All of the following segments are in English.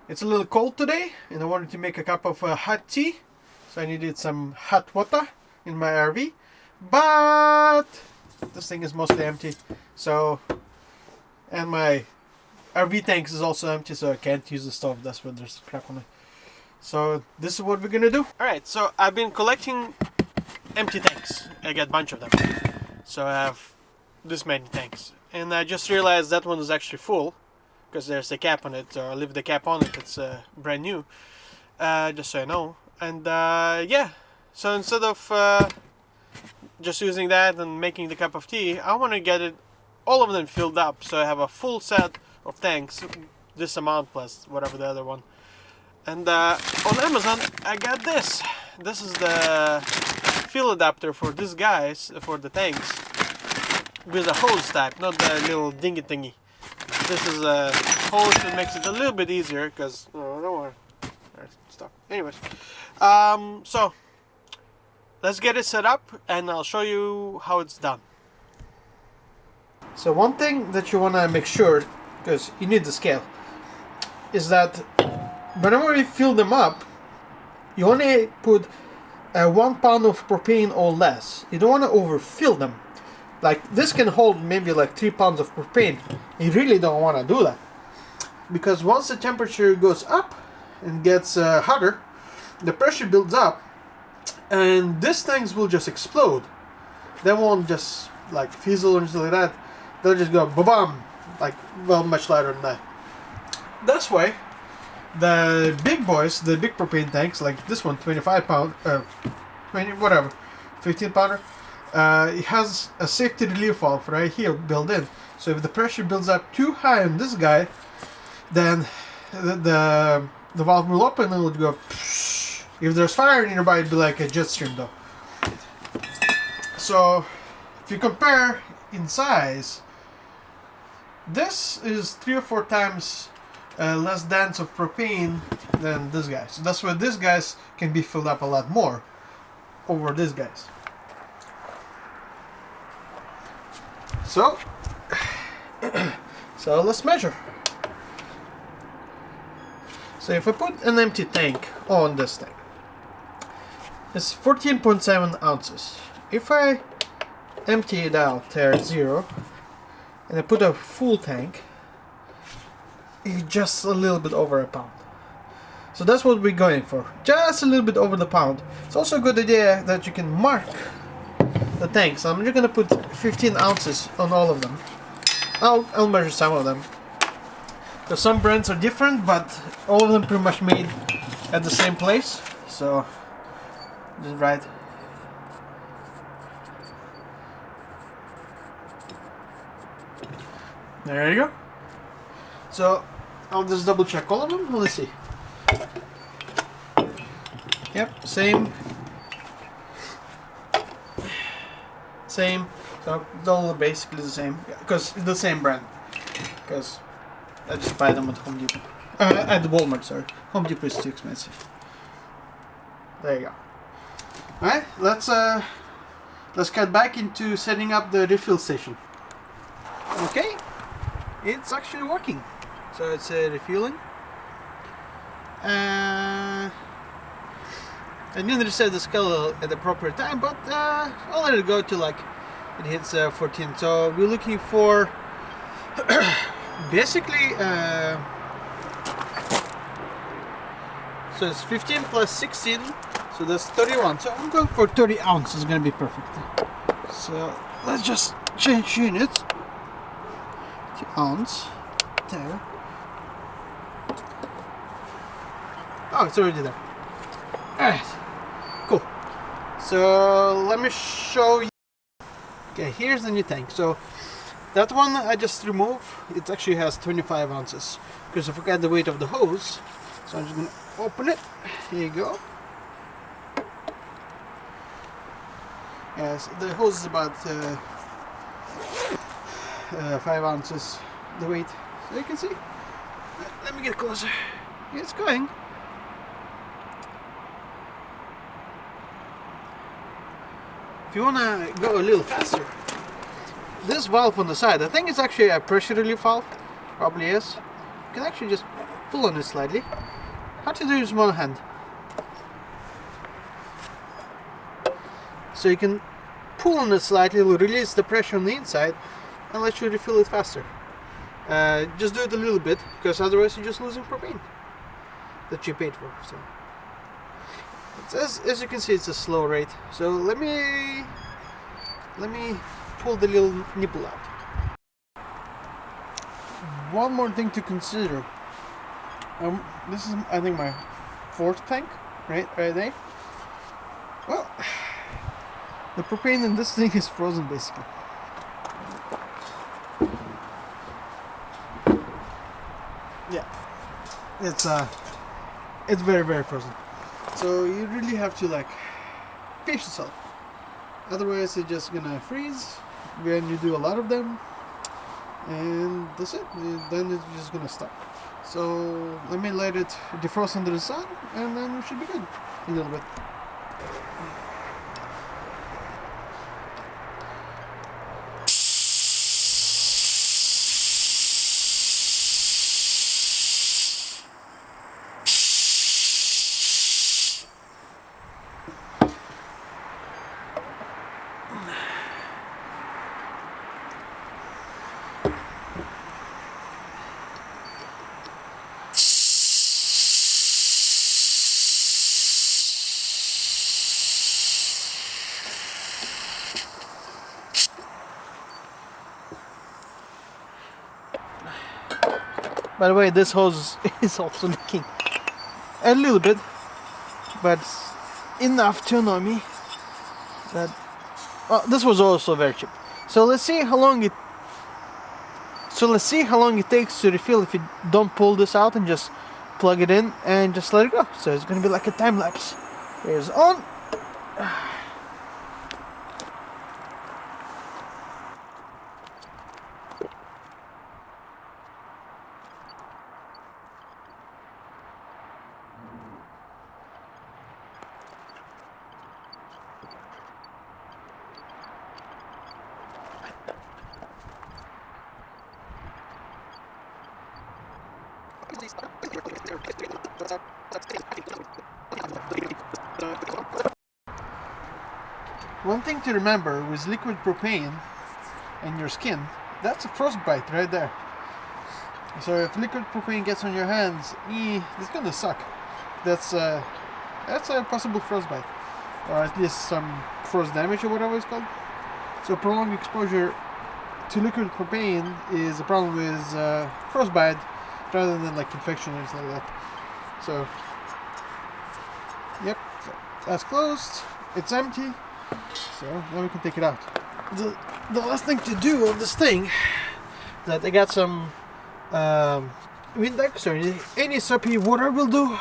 It's a little cold today, and I wanted to make a cup of hot tea, so I needed some hot water in my RV. But this thing is mostly empty, so, and my RV tank is also empty, so I can't use the stove. That's why there's crap on it. So this is what we're gonna do. All right, so I've been collecting empty tanks. I got a bunch of them, so I have this many tanks, and I just realized that one is actually full because there's a cap on it. So I leave the cap on it. It's brand new, just so you know. And yeah, so instead of just using that and making the cup of tea, I want to get it, all of them filled up, so I have a full set of tanks, this amount plus whatever the other one. And on Amazon I got this. This is the fill adapter for these guys, for the tanks, with a hose type, not the little dingy thingy. This is a hose that makes it a little bit easier because I don't want stuff. Anyways, so let's get it set up and I'll show you how it's done. So one thing that you want to make sure, because you need the scale, is that whenever you fill them up, you only put 1 pound of propane or less. You don't want to overfill them. Like this can hold maybe like 3 pounds of propane. You really don't want to do that, because once the temperature goes up and gets hotter, the pressure builds up, and these things will just explode. They won't just like fizzle or anything like that. They'll just go ba-bam, like, well, much lighter than that. That's why the big boys, the big propane tanks, like this one, 25 pound, 20, whatever, 15 pounder, it has a safety relief valve right here built in. So if the pressure builds up too high on this guy, then the valve will open and it will go psh. If there's fire nearby, it'd be like a jet stream though. So if you compare in size, this is 3 or 4 times less dense of propane than this guy. So that's why these guys can be filled up a lot more over these guys. So, so let's measure. So if I put an empty tank on this thing, it's 14.7 ounces. If I empty it out there 0 and I put a full tank, it's just a little bit over a pound. So that's what we're going for, just a little bit over the pound. It's also a good idea that you can mark the tanks. I'm just gonna put 15 ounces on all of them. I'll measure some of them, because some brands are different, but all of them pretty much made at the same place. So just right. There you go. So I'll just double check all of them. Let's see. Yep, same. So it's all basically the same, because it's the same brand. Because I just buy them at Home Depot. At Walmart, sorry. Home Depot is too expensive. There you go. Alright, let's get back into setting up the refill station. Okay, it's actually working. So it's refueling. I didn't reset the scale at the proper time, but I'll let it go till like it hits 14. So we're looking for basically so it's 15 plus 16, so that's 31. So I'm going for 30 ounces. It's gonna be perfect. So let's just change units to ounce. There. Oh, it's already there. Alright, cool. So let me show you. Okay, here's the new tank. So that one I just removed. It actually has 25 ounces because I forgot the weight of the hose. So I'm just gonna open it. Here you go. Yes, the hose is about 5 ounces, the weight. So you can see. Let me get closer. It's going. If you want to go a little faster, this valve on the side, I think it's actually a pressure relief valve, probably is. You can actually just pull on it slightly. How to do it with one hand. So you can pull on it slightly, it will release the pressure on the inside and let you refill it faster. Just do it a little bit, because otherwise you're just losing propane that you paid for. So as you can see, it's a slow rate. So let me pull the little nipple out. One more thing to consider. This is, I think, my 4th tank, right there. Well, the propane in this thing is frozen basically. Yeah, it's very, very frozen. So you really have to like pace yourself. Otherwise, it's just gonna freeze when you do a lot of them, and that's it. Then it's just gonna stop. So let me let it defrost under the sun, and then we should be good a little bit. By the way, this hose is also leaking a little bit, but enough to annoy me. That, well, this was also very cheap. So let's see how long it takes to refill if you don't pull this out and just plug it in and just let it go. So it's gonna be like a time lapse. Here's on. One thing to remember with liquid propane and your skin, that's a frostbite right there. So if liquid propane gets on your hands, it's gonna suck. That's a possible frostbite, or at least some frost damage or whatever it's called. So prolonged exposure to liquid propane is a problem with frostbite rather than like infection or anything like that. So, yep, that's closed. It's empty. So now we can take it out. The last thing to do on this thing is that I got some Windex or any soapy water will do.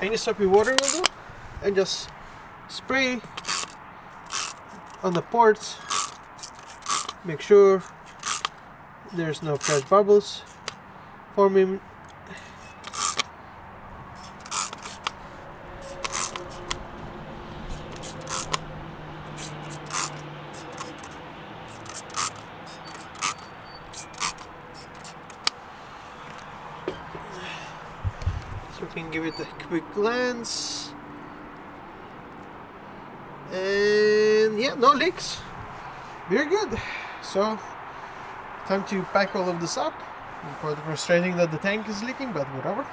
Any soapy water will do, and just spray on the ports. Make sure there's no fresh bubbles forming. So we can give it a quick glance, and yeah, no leaks. Very good. So time to pack all of this up. Quite frustrating that the tank is leaking, but whatever.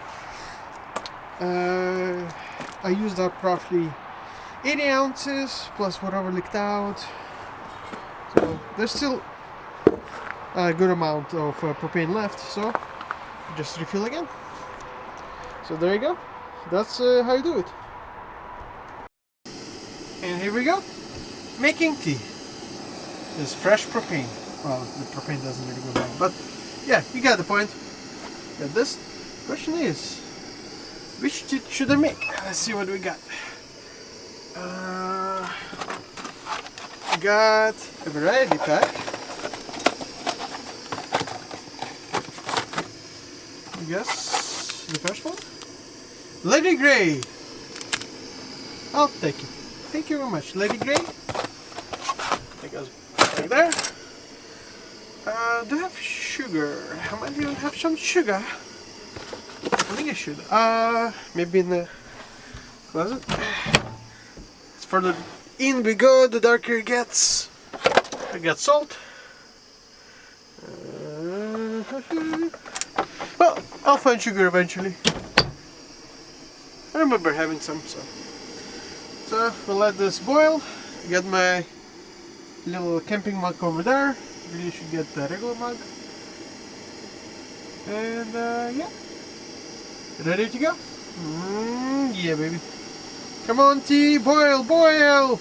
I used up roughly 80 ounces plus whatever leaked out. So there's still a good amount of propane left, so just refill again. So there you go. That's how you do it. And here we go. Making tea. This fresh propane. Well, the propane doesn't really go bad, but yeah, you got the point. Got this. Question is, which should I make? Let's see what we got. Got a variety pack. I guess the first one. Lady Grey. I'll take it. Thank you very much, Lady Grey. There goes there. Do I have sugar? I might even have some sugar. I think I should. Maybe in the closet. It's further in we go, the darker it gets. I got salt. Well, I'll find sugar eventually. I remember having some, so we'll let this boil. I got my little camping mug over there. Really should get the regular mug. And yeah, ready to go. Yeah, baby. Come on, tea, boil, boil.